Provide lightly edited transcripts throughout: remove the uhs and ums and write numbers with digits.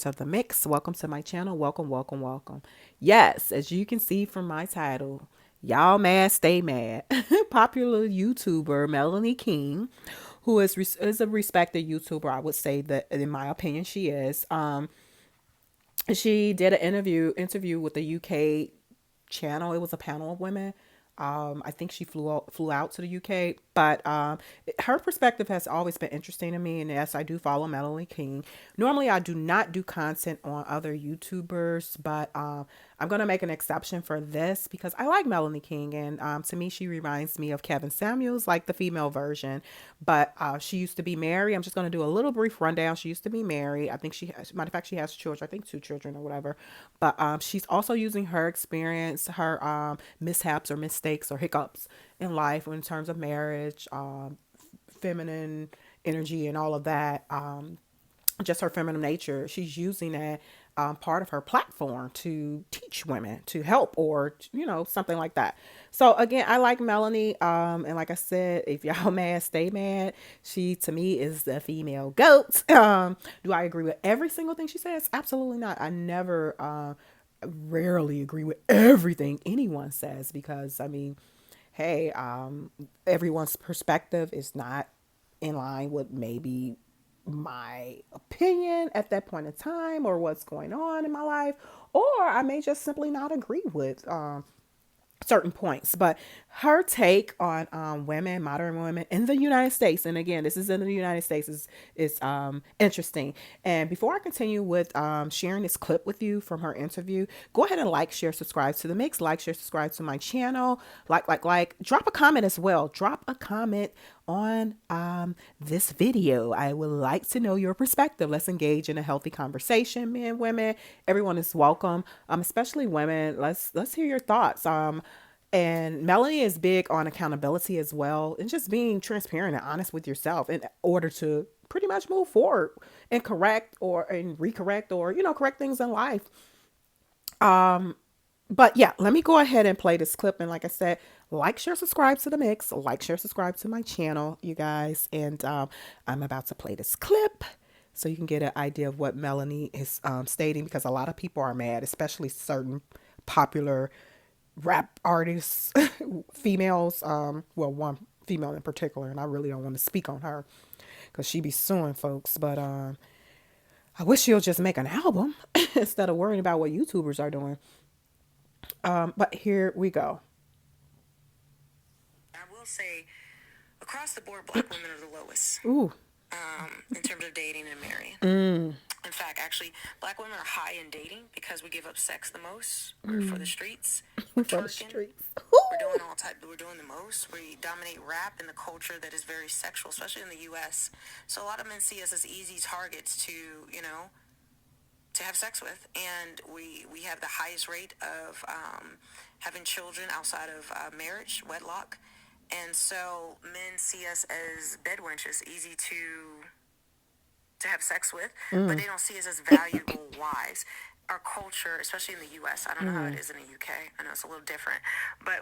of the mix. Welcome to my channel. Welcome, welcome, welcome. Yes, as you can see from my title, y'all mad, stay mad. Popular YouTuber Melanie King, who is a respected YouTuber, I would say that in my opinion she is. She did an interview with the UK channel. It was a panel of women. I think she flew out to the UK, but her perspective has always been interesting to me. And yes, I do follow Melanie King. Normally, I do not do content on other YouTubers, but I'm gonna make an exception for this because I like Melanie King, and to me, she reminds me of Kevin Samuels, like the female version. But she used to be married. I'm just gonna do a little brief rundown. She used to be married. I think matter of fact, she has children. I think two children or whatever. But she's also using her experience, her mishaps or mistakes or hiccups in life in terms of marriage, feminine energy, and all of that. Just her feminine nature. She's using that part of her platform to teach women, to help, or something like that. So again, I like Melanie, and like I said, if y'all mad, stay mad. She to me is the female goat. Do I agree with every single thing she says? Absolutely not. I never, rarely agree with everything anyone says because I mean, hey, everyone's perspective is not in line with maybe my opinion at that point in time or what's going on in my life, or I may just simply not agree with certain points. But her take on women, modern women in the United States, and again, this is in the United States, is interesting. And before I continue with sharing this clip with you from her interview, go ahead and like, share, subscribe to the mix, like, share, subscribe to my channel, like, drop a comment as well. Drop a comment on this video. I would like to know your perspective. Let's engage in a healthy conversation, men, women. Everyone is welcome, especially women. Let's hear your thoughts. And Melanie is big on accountability as well, and just being transparent and honest with yourself in order to pretty much move forward and correct or and recorrect or correct things in life. But yeah, let me go ahead and play this clip. And like I said, like, share, subscribe to the mix, like, share, subscribe to my channel, you guys. And I'm about to play this clip so you can get an idea of what Melanie is stating, because a lot of people are mad, especially certain popular rap artists, females. Well, one female in particular, and I really don't want to speak on her because she be suing folks. But I wish she'll just make an album instead of worrying about what YouTubers are doing. But here we go. I will say, across the board, black women are the lowest. Ooh. In terms of dating and marrying. In fact, actually, black women are high in dating because we give up sex the most. We're for the streets. We're for the streets. We're doing all type. We're doing the most. We dominate rap in the culture that is very sexual, especially in the U.S. So a lot of men see us as easy targets to, to have sex with, and we have the highest rate of having children outside of marriage, wedlock, and so men see us as bed wenches, easy to have sex with, but they don't see us as valuable wives. Our culture, especially in the U.S., I don't know how it is in the U.K. I know it's a little different, but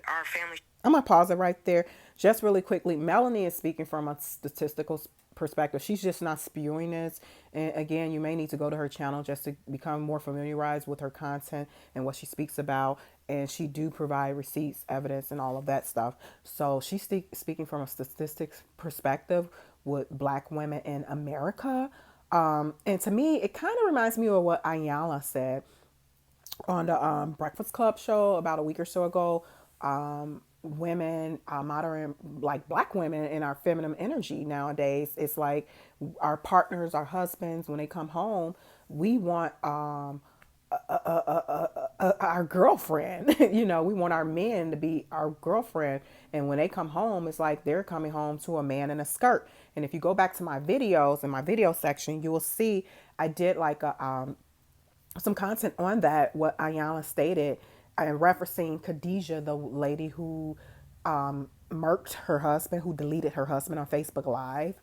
our family. I'm gonna pause it right there, just really quickly. Melanie is speaking from a statistical perspective. She's just not spewing this. And again, you may need to go to her channel just to become more familiarized with her content and what she speaks about. And she do provide receipts, evidence, and all of that stuff. So she's speaking from a statistics perspective with black women in America. And to me, it kind of reminds me of what Ayala said on the Breakfast Club show about a week or so ago. Women, modern, like black women in our feminine energy nowadays, it's like our partners, our husbands, when they come home, we want our girlfriend. We want our men to be our girlfriend. And when they come home, it's like they're coming home to a man in a skirt. And if you go back to my videos, in my video section, you will see I did like some content on that, what Ayana stated, and referencing Khadijah, the lady who murked her husband, who deleted her husband on Facebook Live.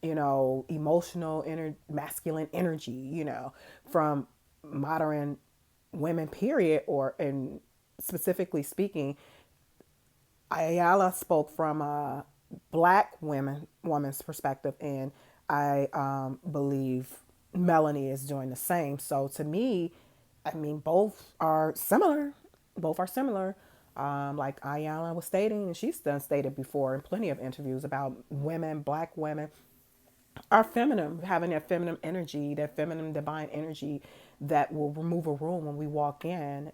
Emotional, masculine energy, from modern women, period, or and specifically speaking, Ayala spoke from a black woman's perspective, and I believe Melanie is doing the same. So to me, I mean, both are similar. Both are similar. Like Ayala was stating, and she's done stated before in plenty of interviews about women, black women, are feminine, having that feminine energy, that feminine divine energy that will remove a room when we walk in,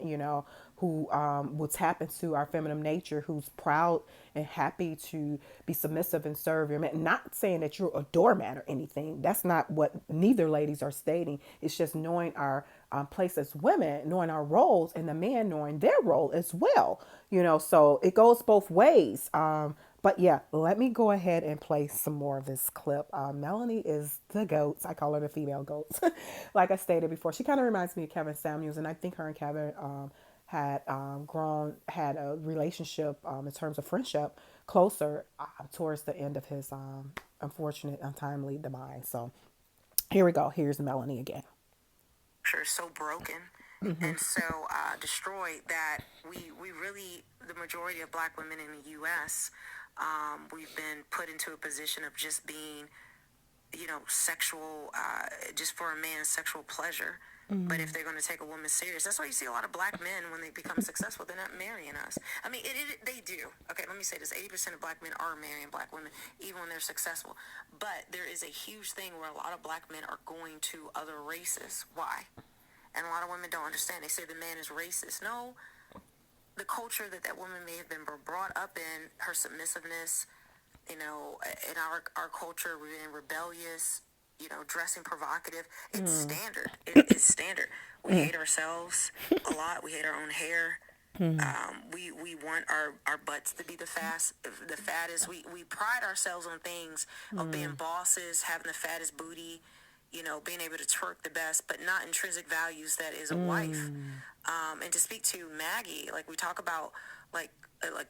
who will tap into our feminine nature, who's proud and happy to be submissive and serve your man. Not saying that you're a doormat or anything. That's not what neither ladies are stating. It's just knowing our place as women, knowing our roles, and the man knowing their role as well. So it goes both ways. But yeah, let me go ahead and play some more of this clip. Melanie is the goats. I call her the female goats. Like I stated before, she kind of reminds me of Kevin Samuels, and I think her and Kevin had had a relationship in terms of friendship closer towards the end of his unfortunate, untimely demise. So here we go. Here's Melanie again. Sure, so broken and so destroyed that we really, the majority of black women in the U.S., we've been put into a position of just being, sexual, just for a man's sexual pleasure. But if they're going to take a woman serious, that's why you see a lot of black men when they become successful, they're not marrying us. I mean, they do. Okay, let me say this: 80% of black men are marrying black women, even when they're successful. But there is a huge thing where a lot of black men are going to other races. Why? And a lot of women don't understand. They say the man is racist. No, the culture that woman may have been brought up in, her submissiveness, in our culture, we've been rebellious, dressing provocative. It's standard. It is standard. We hate ourselves a lot. We hate our own hair. We want our butts to be the fattest. We pride ourselves on things of being bosses, having the fattest booty, being able to twerk the best, but not intrinsic values that is a wife. And to speak to Maggie, like we talk about like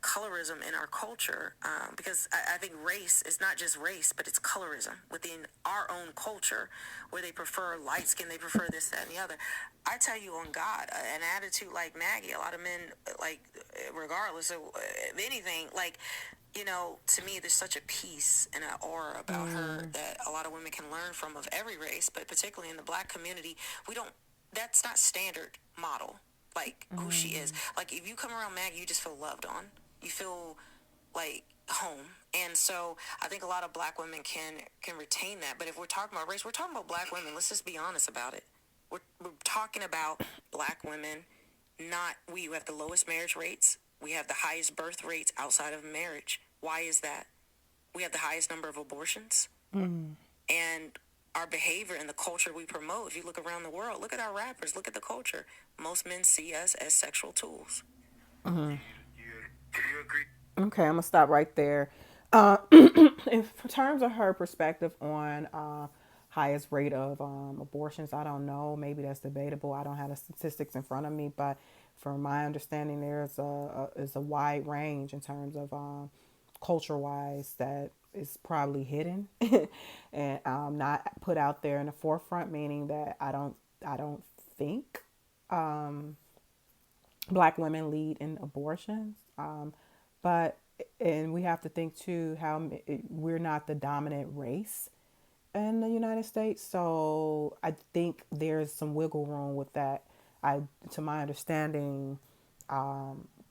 colorism in our culture, because I think race is not just race, but it's colorism within our own culture, where they prefer light skin, they prefer this, that, and the other. I tell you on God, an attitude like Maggie, a lot of men, like, regardless of anything, like, to me, there's such a peace and an aura about her that a lot of women can learn from, of every race, but particularly in the black community. That's not standard model, like who she is. Like, if you come around Maggie, you just feel loved on. You feel like home. And so I think a lot of black women can retain that. But if we're talking about race, we're talking about black women. Let's just be honest about it. We're talking about black women. Not, we have the lowest marriage rates. We have the highest birth rates outside of marriage. Why is that? We have the highest number of abortions. And our behavior and the culture we promote, if you look around the world, look at our rappers, look at the culture. Most men see us as sexual tools. Do you agree? Okay, I'm gonna stop right there. In terms of her perspective on highest rate of abortions, I don't know. Maybe that's debatable. I don't have the statistics in front of me, but from my understanding, there's a wide range in terms of culture wise that is probably hidden and not put out there in the forefront. Meaning that I don't think black women lead in abortions. But and we have to think too how we're not the dominant race in the United States, so I think there's some wiggle room with that. To my understanding,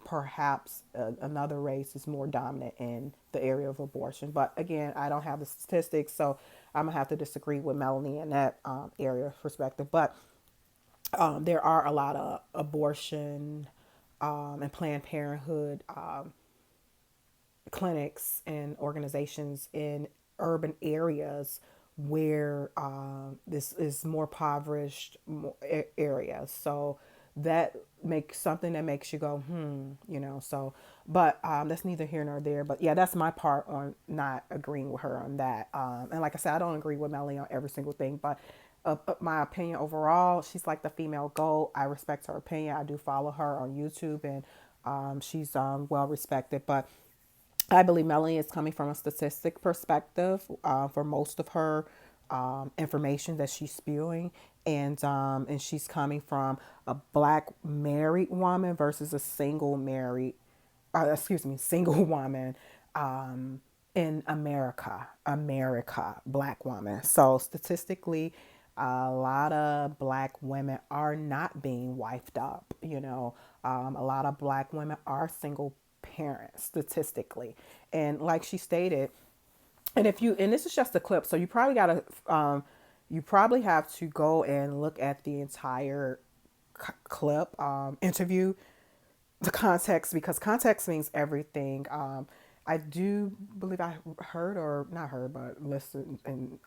perhaps another race is more dominant in the area of abortion. But again, I don't have the statistics, so I'm gonna have to disagree with Melanie in that area perspective. But there are a lot of abortion and Planned Parenthood clinics and organizations in urban areas where this is more impoverished areas. So that makes something that makes you go, So, but that's neither here nor there. But yeah, that's my part on not agreeing with her on that. And like I said, I don't agree with Melanie on every single thing, but my opinion overall, she's like the female goat. I respect her opinion. I do follow her on YouTube, and she's well respected. But I believe Melanie is coming from a statistic perspective for most of her information that she's spewing, and she's coming from a black married woman versus a single woman in America, black woman. So statistically, A lot of black women are not being wifed up, you know. A lot of black women are single parents statistically. And like she stated, and if you, and this is just a clip, so you probably gotta you probably have to go and look at the entire clip, interview, the context, because context means everything. I do believe I heard, or not heard, but listened and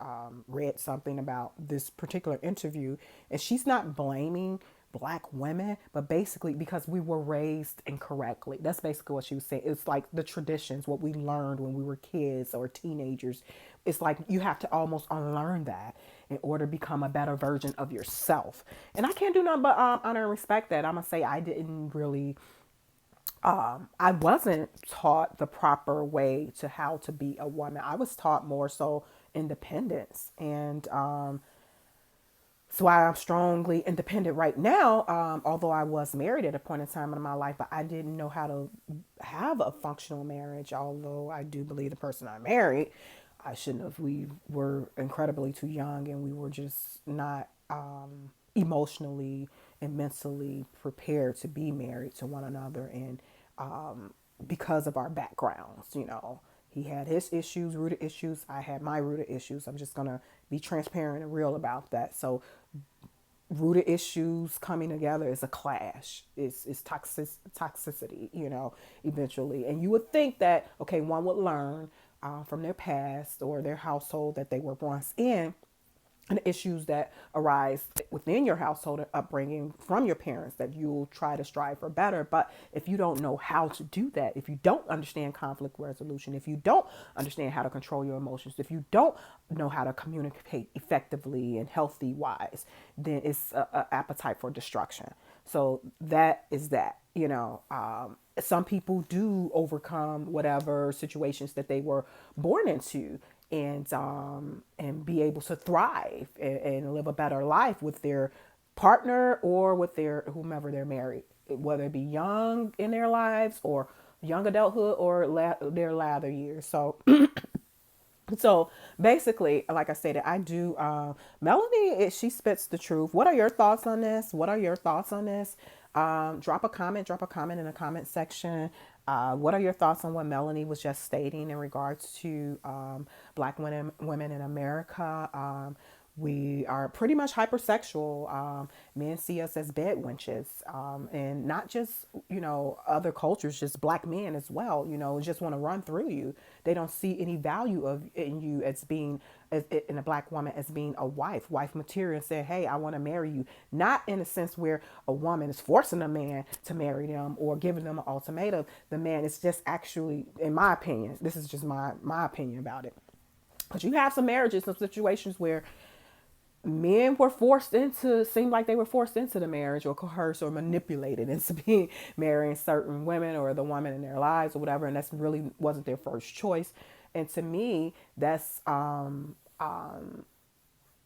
read something about this particular interview, and she's not blaming black women, but basically because we were raised incorrectly. That's basically what she was saying. It's like the traditions, what we learned when we were kids or teenagers. It's like you have to almost unlearn that in order to become a better version of yourself. And I can't do nothing but honor and respect that. I'm gonna say I didn't really I wasn't taught the proper way to how to be a woman. I was taught more so independence, and so I'm strongly independent right now. Although I was married at a point in time in my life, but I didn't know how to have a functional marriage. Although I do believe the person I married, I shouldn't have. We were incredibly too young, and we were just not emotionally and mentally prepared to be married to one another. And because of our backgrounds, you know, he had his issues, rooted issues. I had my rooted issues. I'm just going to be transparent and real about that. So rooted issues coming together is a clash. It's toxicity, you know, eventually. And you would think that, okay, one would learn from their past or their household that they were once in, and issues that arise within your household and upbringing from your parents, that you'll try to strive for better. But if you don't know how to do that, if you don't understand conflict resolution, if you don't understand how to control your emotions, if you don't know how to communicate effectively and healthy wise, then it's a appetite for destruction. So that is that, you know. Some people do overcome whatever situations that they were born into, and be able to thrive and live a better life with their partner or with their whomever they're married, whether it be young in their lives or young adulthood or their latter years. So so basically, like I stated, I do. Melanie, she spits the truth. What are your thoughts on this? What are your thoughts on this? Drop a comment. Drop a comment in the comment section. What are your thoughts on what Melanie was just stating in regards to black women in America? We are pretty much hypersexual. Men see us as bed wenches, and not just, you know, other cultures, just black men as well. You know, just want to run through you. They don't see any value of in you as being, in a black woman, as being a wife material, and say, hey, I want to marry you. Not in a sense where a woman is forcing a man to marry them or giving them an ultimatum. The man is just actually, in my opinion, this is just my opinion about it. But you have some marriages, some situations where men were forced into, seemed like they were forced into the marriage or coerced or manipulated into being marrying certain women or the woman in their lives or whatever, and that's really wasn't their first choice. And to me, that's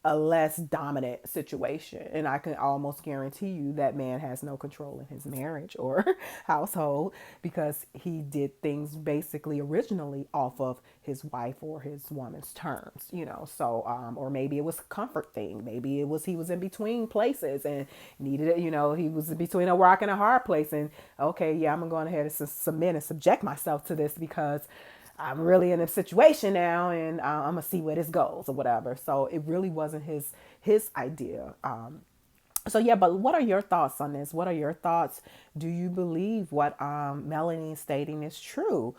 a less dominant situation. And I can almost guarantee you that man has no control in his marriage or household, because he did things basically originally off of his wife or his woman's terms, you know. So, or maybe it was a comfort thing. Maybe it was he was in between places and needed it, you know, he was between a rock and a hard place. And okay, yeah, I'm going ahead and submit and subject myself to this because I'm really in a situation now, and I'm gonna see where this goes or whatever. So it really wasn't his idea. So yeah, but what are your thoughts on this? What are your thoughts? Do you believe what Melanie is stating is true?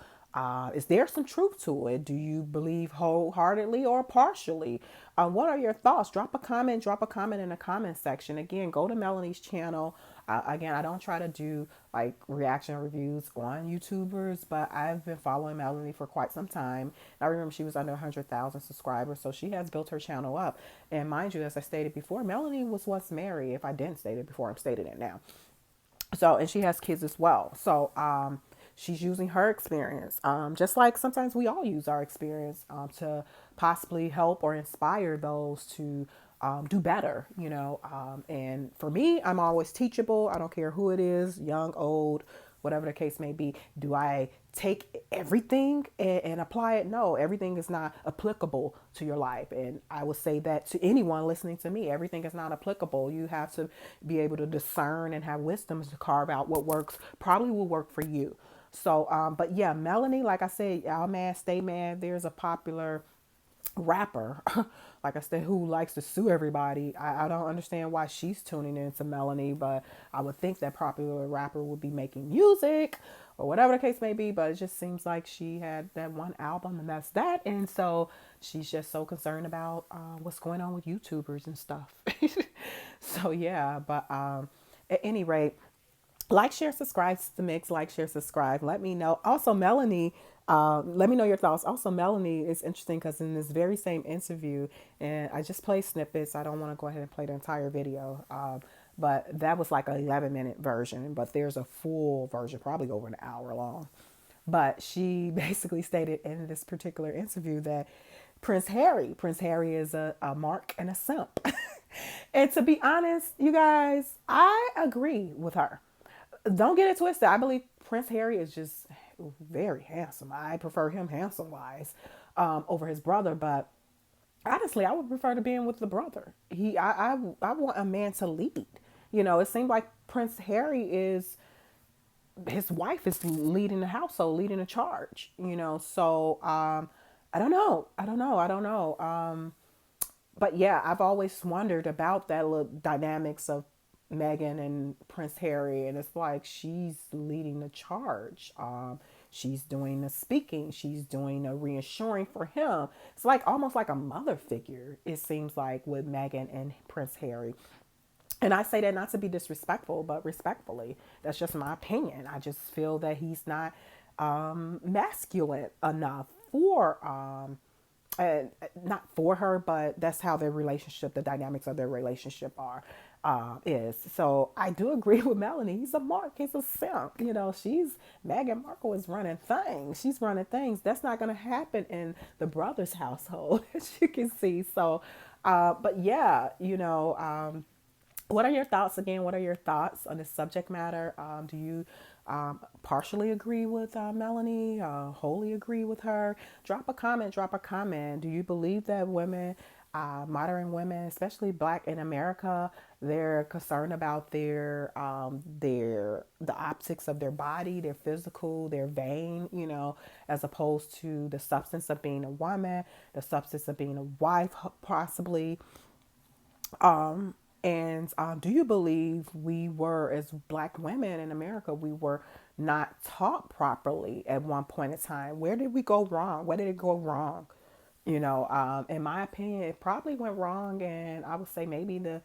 Is there some truth to it? Do you believe wholeheartedly or partially? What are your thoughts? Drop a comment. Drop a comment in the comment section. Again, go to Melanie's channel. Again, I don't try to do like reaction reviews on YouTubers, but I've been following Melanie for quite some time. I remember she was under 100,000 subscribers, so she has built her channel up. And mind you, as I stated before, Melanie was once married. If I didn't state it before, I'm stating it now. So, and she has kids as well. So, she's using her experience, just like sometimes we all use our experience to possibly help or inspire those to do better, you know. And for me, I'm always teachable. I don't care who it is, young, old, whatever the case may be. Do I take everything and apply it? No, everything is not applicable to your life. And I would say that to anyone listening to me, everything is not applicable. You have to be able to discern and have wisdom to carve out what works, probably will work for you. So, but yeah, Melanie, like I said, y'all man, stay mad. There's a popular rapper, like I said, who likes to sue everybody. I don't understand why she's tuning into Melanie, but I would think that popular rapper would be making music or whatever the case may be. But it just seems like she had that one album and that's that. And so she's just so concerned about what's going on with YouTubers and stuff. So yeah, but at any rate, like, share, subscribe to the mix. Like, share, subscribe. Let me know. Also, Melanie, let me know your thoughts. Also, Melanie is interesting because in this very same interview, and I just play snippets. I don't want to go ahead and play the entire video, but that was like an 11-minute version. But there's a full version, probably over an hour long. But she basically stated in this particular interview that Prince Harry is a mark and a simp. And to be honest, you guys, I agree with her. Don't get it twisted. I believe Prince Harry is just very handsome. I prefer him handsome wise over his brother, but honestly, I would prefer to being with the brother. I want a man to lead. You know, it seems like Prince Harry is his wife is leading the household, leading the charge. You know, so I don't know. But yeah, I've always wondered about that little dynamics of Meghan and Prince Harry, and it's like she's leading the charge. She's doing the speaking, she's doing the reassuring for him. It's like almost like a mother figure, it seems like, with Meghan and Prince Harry. And I say that not to be disrespectful, but respectfully. That's just my opinion. I just feel that he's not masculine enough for and not for her, but that's how their relationship, the dynamics of their relationship are is. So I do agree with Melanie. He's a mark. He's a simp. You know, Meghan Markle is running things. She's running things. That's not going to happen in the brother's household, as you can see. So, but yeah, you know, what are your thoughts again? What are your thoughts on this subject matter? Do you partially agree with Melanie? Wholly agree with her? Drop a comment. Drop a comment. Do you believe that women, modern women, especially Black in America, they're concerned about the optics of their body, their physical, their vain, you know, as opposed to the substance of being a woman, the substance of being a wife, possibly. And do you believe we were, as Black women in America, we were not taught properly at one point in time? Where did we go wrong? Where did it go wrong? You know, in my opinion, it probably went wrong, and I would say maybe the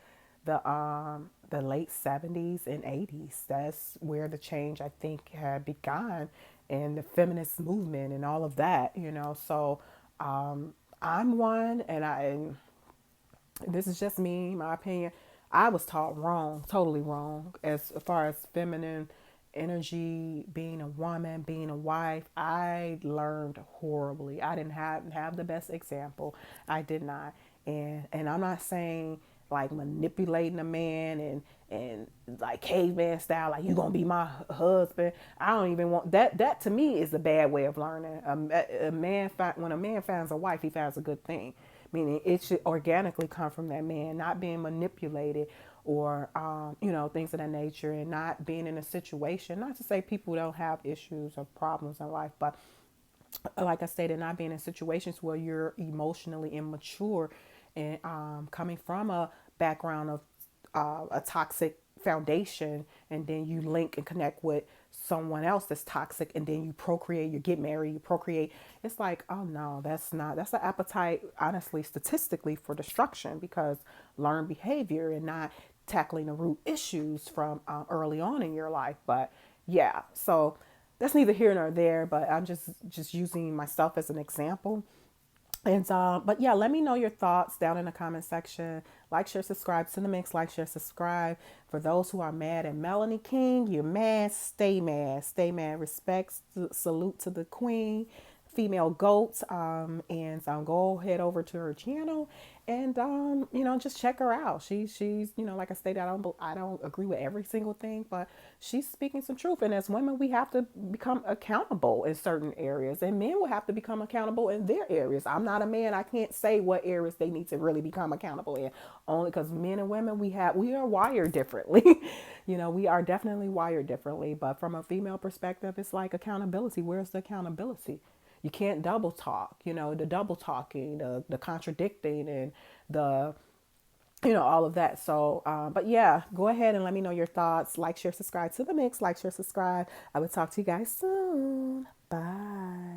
late 70s and 80s. That's where the change, I think, had begun, and the feminist movement and all of that. You know, so I'm one, and this is just me, my opinion. I was taught wrong, totally wrong, as far as feminine energy, being a woman, being a wife. I learned horribly. I didn't have the best example. I did not. And I'm not saying like manipulating a man and like caveman style, like you gonna be my husband. I don't even want that. That to me is a bad way of learning. When a man finds a wife, he finds a good thing, meaning it should organically come from that man, not being manipulated or you know, things of that nature, and not being in a situation. Not to say people don't have issues or problems in life, but like I stated, not being in situations where you're emotionally immature and coming from a background of a toxic foundation, and then you link and connect with someone else that's toxic, and then you procreate, you get married, you procreate. It's like, oh no, that's an appetite, honestly, statistically, for destruction, because learned behavior and not tackling the root issues from early on in your life. But yeah, so that's neither here nor there, but I'm just using myself as an example. And but yeah, let me know your thoughts down in the comment section. Like, share, subscribe to the mix. Like, share, subscribe. For those who are mad at Melanie King, you're mad. Stay mad. Stay mad. Respect, salute to the queen. female goat. And go head over to her channel and just check her out. She's like I stated, I don't agree with every single thing, but she's speaking some truth. And as women, we have to become accountable in certain areas, and men will have to become accountable in their areas. I'm not a man. I can't say what areas they need to really become accountable in, only because men and women, we are wired differently. We are definitely wired differently. But from a female perspective, it's like accountability. Where's the accountability? You can't double talk, the double talking, the contradicting, and the, all of that. So, but yeah, go ahead and let me know your thoughts. Like, share, subscribe to the mix. Like, share, subscribe. I will talk to you guys soon. Bye.